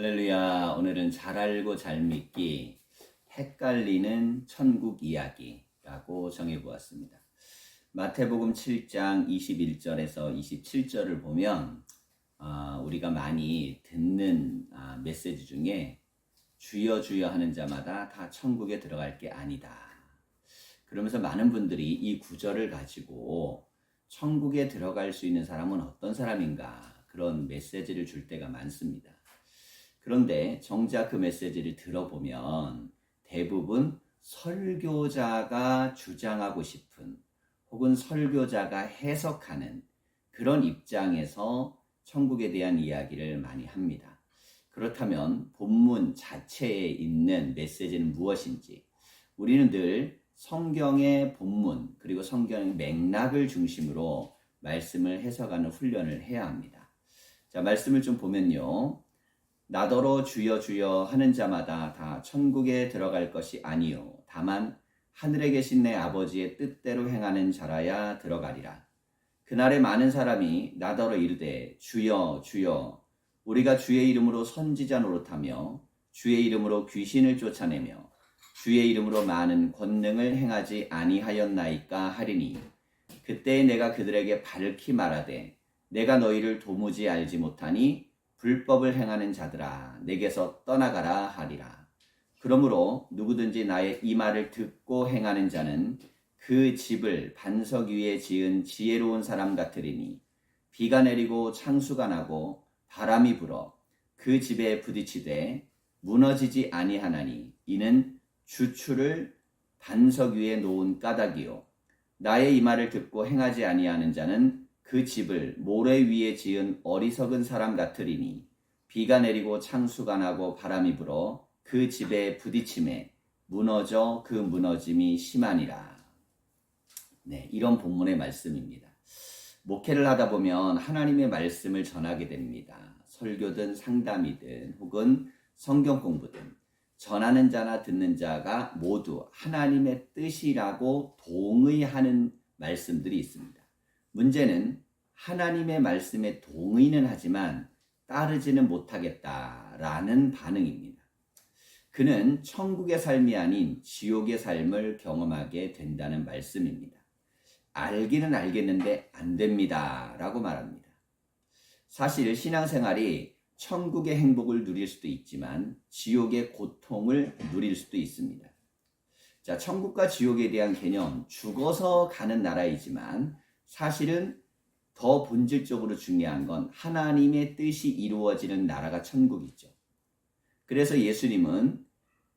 할렐루야. 오늘은 잘 알고 잘 믿기, 헷갈리는 천국 이야기라고 정해보았습니다. 마태복음 7장 21절에서 27절을 보면 우리가 많이 듣는 메시지 중에 주여 주여 하는 자마다 다 천국에 들어갈 게 아니다. 그러면서 많은 분들이 이 구절을 가지고 천국에 들어갈 수 있는 사람은 어떤 사람인가, 그런 메시지를 줄 때가 많습니다. 그런데 정작 그 메시지를 들어보면 대부분 설교자가 주장하고 싶은, 혹은 설교자가 해석하는 그런 입장에서 천국에 대한 이야기를 많이 합니다. 그렇다면 본문 자체에 있는 메시지는 무엇인지, 우리는 늘 성경의 본문 그리고 성경의 맥락을 중심으로 말씀을 해석하는 훈련을 해야 합니다. 자, 말씀을 좀 보면요, 나더러 주여 주여 하는 자마다 다 천국에 들어갈 것이 아니요 다만 하늘에 계신 내 아버지의 뜻대로 행하는 자라야 들어가리라. 그날에 많은 사람이 나더러 이르되 주여 주여 우리가 주의 이름으로 선지자 노릇하며 주의 이름으로 귀신을 쫓아내며 주의 이름으로 많은 권능을 행하지 아니하였나이까 하리니, 그때에 내가 그들에게 밝히 말하되 내가 너희를 도무지 알지 못하니 불법을 행하는 자들아 내게서 떠나가라 하리라. 그러므로 누구든지 나의 이 말을 듣고 행하는 자는 그 집을 반석 위에 지은 지혜로운 사람 같으리니, 비가 내리고 창수가 나고 바람이 불어 그 집에 부딪히되 무너지지 아니하나니, 이는 주추를 반석 위에 놓은 까닭이요 나의 이 말을 듣고 행하지 아니하는 자는 그 집을 모래 위에 지은 어리석은 사람 같으리니, 비가 내리고 창수가 나고 바람이 불어 그 집에 부딪힘에 무너져 그 무너짐이 심하니라. 네, 이런 본문의 말씀입니다. 목회를 하다 보면 하나님의 말씀을 전하게 됩니다. 설교든 상담이든 혹은 성경 공부든 전하는 자나 듣는 자가 모두 하나님의 뜻이라고 동의하는 말씀들이 있습니다. 문제는 하나님의 말씀에 동의는 하지만 따르지는 못하겠다라는 반응입니다. 그는 천국의 삶이 아닌 지옥의 삶을 경험하게 된다는 말씀입니다. 알기는 알겠는데 안 됩니다 라고 말합니다. 사실 신앙생활이 천국의 행복을 누릴 수도 있지만 지옥의 고통을 누릴 수도 있습니다. 자, 천국과 지옥에 대한 개념, 죽어서 가는 나라이지만 사실은 더 본질적으로 중요한 건 하나님의 뜻이 이루어지는 나라가 천국이죠. 그래서 예수님은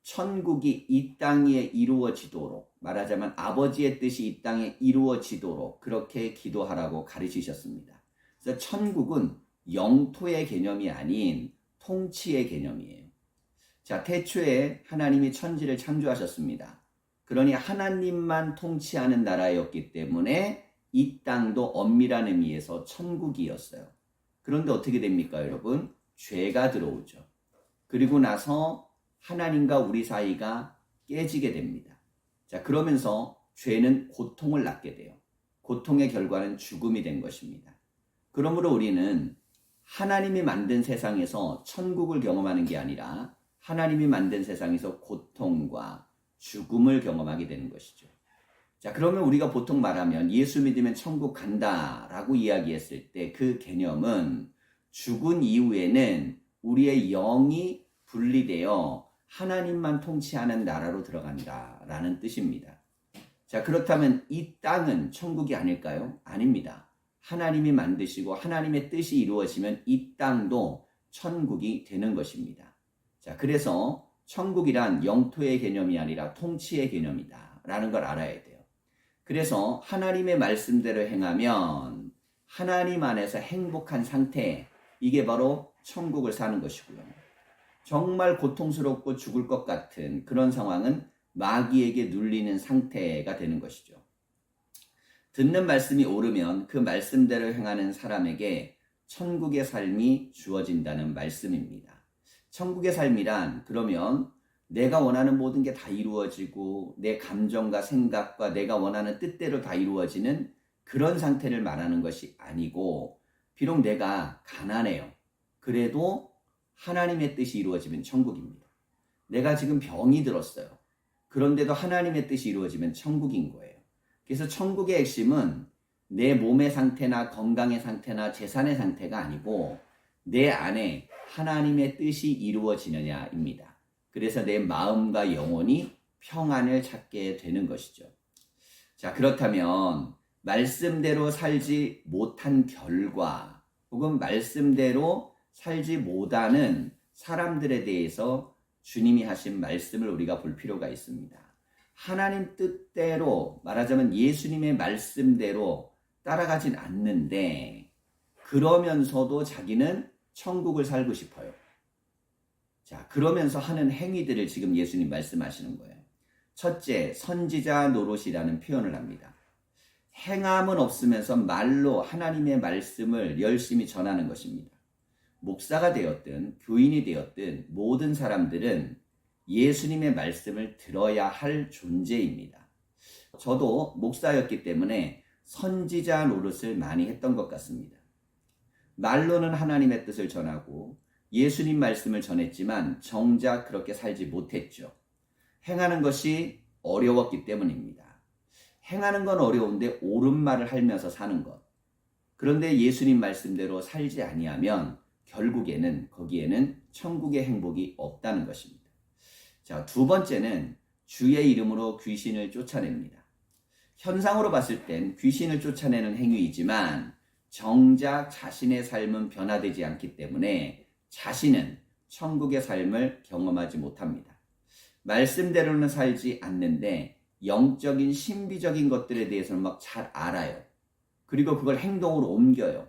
천국이 이 땅에 이루어지도록, 말하자면 아버지의 뜻이 이 땅에 이루어지도록 그렇게 기도하라고 가르치셨습니다. 그래서 천국은 영토의 개념이 아닌 통치의 개념이에요. 자, 태초에 하나님이 천지를 창조하셨습니다. 그러니 하나님만 통치하는 나라였기 때문에 이 땅도 엄밀한 의미에서 천국이었어요. 그런데 어떻게 됩니까, 여러분? 죄가 들어오죠. 그리고 나서 하나님과 우리 사이가 깨지게 됩니다. 자, 그러면서 죄는 고통을 낳게 돼요. 고통의 결과는 죽음이 된 것입니다. 그러므로 우리는 하나님이 만든 세상에서 천국을 경험하는 게 아니라 하나님이 만든 세상에서 고통과 죽음을 경험하게 되는 것이죠. 자, 그러면 우리가 보통 말하면 예수 믿으면 천국 간다라고 이야기했을 때 그 개념은 죽은 이후에는 우리의 영이 분리되어 하나님만 통치하는 나라로 들어간다라는 뜻입니다. 자, 그렇다면 이 땅은 천국이 아닐까요? 아닙니다. 하나님이 만드시고 하나님의 뜻이 이루어지면 이 땅도 천국이 되는 것입니다. 자, 그래서 천국이란 영토의 개념이 아니라 통치의 개념이다라는 걸 알아야 돼요. 그래서 하나님의 말씀대로 행하면 하나님 안에서 행복한 상태, 이게 바로 천국을 사는 것이고요. 정말 고통스럽고 죽을 것 같은 그런 상황은 마귀에게 눌리는 상태가 되는 것이죠. 듣는 말씀이 옳으면 그 말씀대로 행하는 사람에게 천국의 삶이 주어진다는 말씀입니다. 천국의 삶이란, 그러면 내가 원하는 모든 게 다 이루어지고 내 감정과 생각과 내가 원하는 뜻대로 다 이루어지는 그런 상태를 말하는 것이 아니고, 비록 내가 가난해요. 그래도 하나님의 뜻이 이루어지면 천국입니다. 내가 지금 병이 들었어요. 그런데도 하나님의 뜻이 이루어지면 천국인 거예요. 그래서 천국의 핵심은 내 몸의 상태나 건강의 상태나 재산의 상태가 아니고 내 안에 하나님의 뜻이 이루어지느냐입니다. 그래서 내 마음과 영혼이 평안을 찾게 되는 것이죠. 자, 그렇다면 말씀대로 살지 못한 결과 혹은 말씀대로 살지 못하는 사람들에 대해서 주님이 하신 말씀을 우리가 볼 필요가 있습니다. 하나님 뜻대로 말하자면 예수님의 말씀대로 따라가진 않는데 그러면서도 자기는 천국을 살고 싶어요. 자, 그러면서 하는 행위들을 지금 예수님 말씀하시는 거예요. 첫째, 선지자 노릇이라는 표현을 합니다. 행함은 없으면서 말로 하나님의 말씀을 열심히 전하는 것입니다. 목사가 되었든 교인이 되었든 모든 사람들은 예수님의 말씀을 들어야 할 존재입니다. 저도 목사였기 때문에 선지자 노릇을 많이 했던 것 같습니다. 말로는 하나님의 뜻을 전하고 예수님 말씀을 전했지만 정작 그렇게 살지 못했죠. 행하는 것이 어려웠기 때문입니다. 행하는 건 어려운데 옳은 말을 하면서 사는 것. 그런데 예수님 말씀대로 살지 아니하면 결국에는 거기에는 천국의 행복이 없다는 것입니다. 자, 두 번째는 주의 이름으로 귀신을 쫓아냅니다. 현상으로 봤을 땐 귀신을 쫓아내는 행위이지만 정작 자신의 삶은 변화되지 않기 때문에 자신은 천국의 삶을 경험하지 못합니다. 말씀대로는 살지 않는데 영적인 신비적인 것들에 대해서는 막 잘 알아요. 그리고 그걸 행동으로 옮겨요.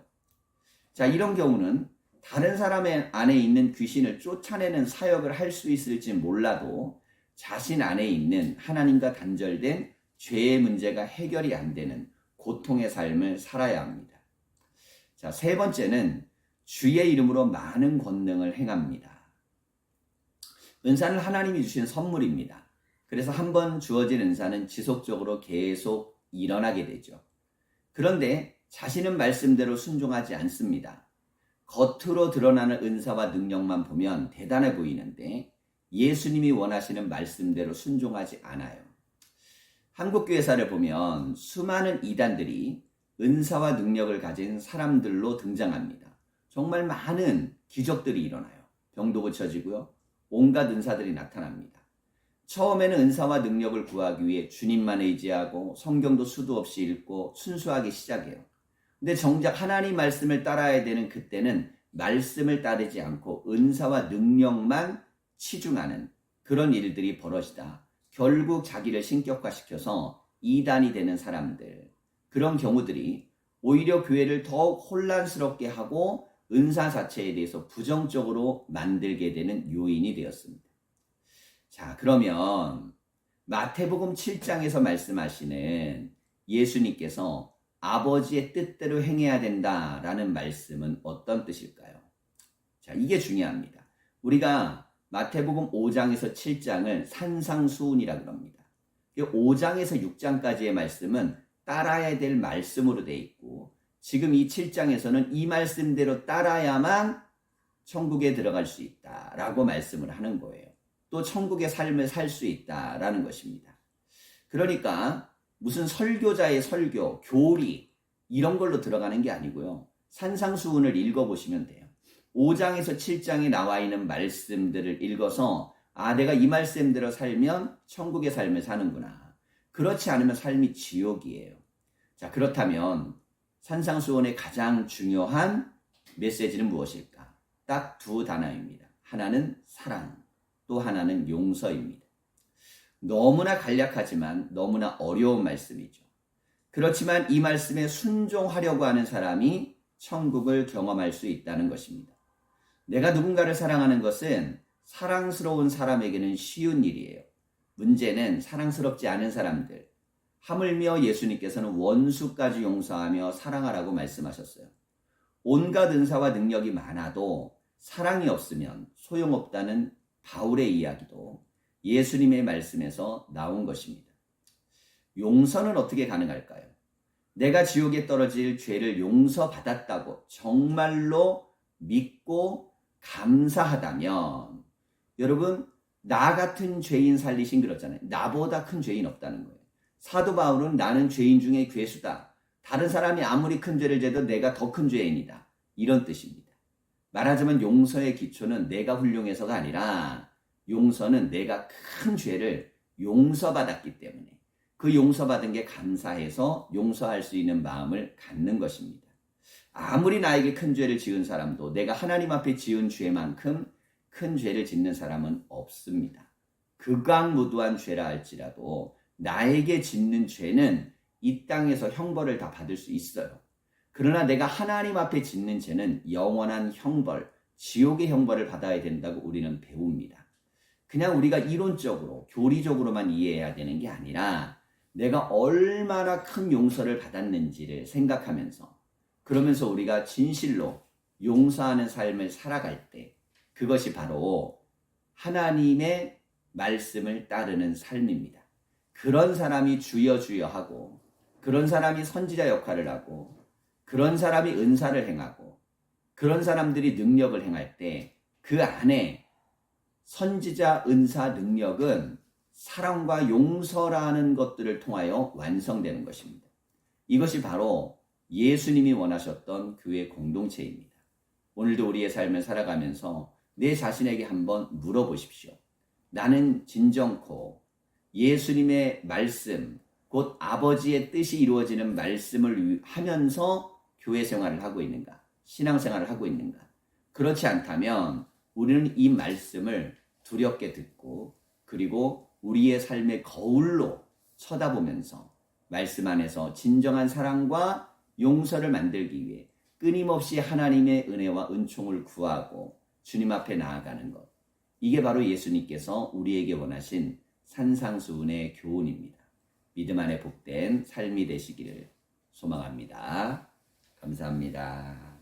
자, 이런 경우는 다른 사람의 안에 있는 귀신을 쫓아내는 사역을 할 수 있을지 몰라도 자신 안에 있는 하나님과 단절된 죄의 문제가 해결이 안 되는 고통의 삶을 살아야 합니다. 자, 세 번째는 주의 이름으로 많은 권능을 행합니다. 은사는 하나님이 주신 선물입니다. 그래서 한번 주어진 은사는 지속적으로 계속 일어나게 되죠. 그런데 자신은 말씀대로 순종하지 않습니다. 겉으로 드러나는 은사와 능력만 보면 대단해 보이는데 예수님이 원하시는 말씀대로 순종하지 않아요. 한국교회사를 보면 수많은 이단들이 은사와 능력을 가진 사람들로 등장합니다. 정말 많은 기적들이 일어나요. 병도 고쳐지고요. 온갖 은사들이 나타납니다. 처음에는 은사와 능력을 구하기 위해 주님만 의지하고 성경도 수도 없이 읽고 순수하게 시작해요. 근데 정작 하나님 말씀을 따라야 되는 그때는 말씀을 따르지 않고 은사와 능력만 치중하는 그런 일들이 벌어지다 결국 자기를 신격화시켜서 이단이 되는 사람들, 그런 경우들이 오히려 교회를 더욱 혼란스럽게 하고 은사 자체에 대해서 부정적으로 만들게 되는 요인이 되었습니다. 자, 그러면 마태복음 7장에서 말씀하시는 예수님께서 아버지의 뜻대로 행해야 된다라는 말씀은 어떤 뜻일까요? 자, 이게 중요합니다. 우리가 마태복음 5장에서 7장을 산상수훈이라고 합니다. 5장에서 6장까지의 말씀은 따라야 될 말씀으로 되어 있고 지금 이 7장에서는 이 말씀대로 따라야만 천국에 들어갈 수 있다라고 말씀을 하는 거예요. 또 천국의 삶을 살 수 있다라는 것입니다. 그러니까 무슨 설교자의 설교, 교리 이런 걸로 들어가는 게 아니고요. 산상수훈을 읽어보시면 돼요. 5장에서 7장에 나와 있는 말씀들을 읽어서 내가 이 말씀대로 살면 천국의 삶을 사는구나. 그렇지 않으면 삶이 지옥이에요. 자, 그렇다면 산상수훈의 가장 중요한 메시지는 무엇일까? 딱 두 단어입니다. 하나는 사랑, 또 하나는 용서입니다. 너무나 간략하지만 너무나 어려운 말씀이죠. 그렇지만 이 말씀에 순종하려고 하는 사람이 천국을 경험할 수 있다는 것입니다. 내가 누군가를 사랑하는 것은 사랑스러운 사람에게는 쉬운 일이에요. 문제는 사랑스럽지 않은 사람들, 하물며 예수님께서는 원수까지 용서하며 사랑하라고 말씀하셨어요. 온갖 은사와 능력이 많아도 사랑이 없으면 소용없다는 바울의 이야기도 예수님의 말씀에서 나온 것입니다. 용서는 어떻게 가능할까요? 내가 지옥에 떨어질 죄를 용서받았다고 정말로 믿고 감사하다면, 여러분, 나 같은 죄인 살리신 그렇잖아요. 나보다 큰 죄인 없다는 거예요. 사도 바울은 나는 죄인 중에 괴수다. 다른 사람이 아무리 큰 죄를 져도 내가 더 큰 죄인이다. 이런 뜻입니다. 말하자면 용서의 기초는 내가 훌륭해서가 아니라 용서는 내가 큰 죄를 용서받았기 때문에 그 용서받은 게 감사해서 용서할 수 있는 마음을 갖는 것입니다. 아무리 나에게 큰 죄를 지은 사람도 내가 하나님 앞에 지은 죄만큼 큰 죄를 짓는 사람은 없습니다. 극악무도한 죄라 할지라도 나에게 짓는 죄는 이 땅에서 형벌을 다 받을 수 있어요. 그러나 내가 하나님 앞에 짓는 죄는 영원한 형벌, 지옥의 형벌을 받아야 된다고 우리는 배웁니다. 그냥 우리가 이론적으로, 교리적으로만 이해해야 되는 게 아니라 내가 얼마나 큰 용서를 받았는지를 생각하면서 그러면서 우리가 진실로 용서하는 삶을 살아갈 때 그것이 바로 하나님의 말씀을 따르는 삶입니다. 그런 사람이 주여 주여 하고 그런 사람이 선지자 역할을 하고 그런 사람이 은사를 행하고 그런 사람들이 능력을 행할 때 그 안에 선지자, 은사, 능력은 사랑과 용서라는 것들을 통하여 완성되는 것입니다. 이것이 바로 예수님이 원하셨던 교회 공동체입니다. 오늘도 우리의 삶을 살아가면서 내 자신에게 한번 물어보십시오. 나는 진정코 예수님의 말씀, 곧 아버지의 뜻이 이루어지는 말씀을 하면서 교회 생활을 하고 있는가? 신앙생활을 하고 있는가? 그렇지 않다면 우리는 이 말씀을 두렵게 듣고 그리고 우리의 삶의 거울로 쳐다보면서 말씀 안에서 진정한 사랑과 용서를 만들기 위해 끊임없이 하나님의 은혜와 은총을 구하고 주님 앞에 나아가는 것. 이게 바로 예수님께서 우리에게 원하신 산상수훈의 교훈입니다. 믿음 안에 복된 삶이 되시기를 소망합니다. 감사합니다.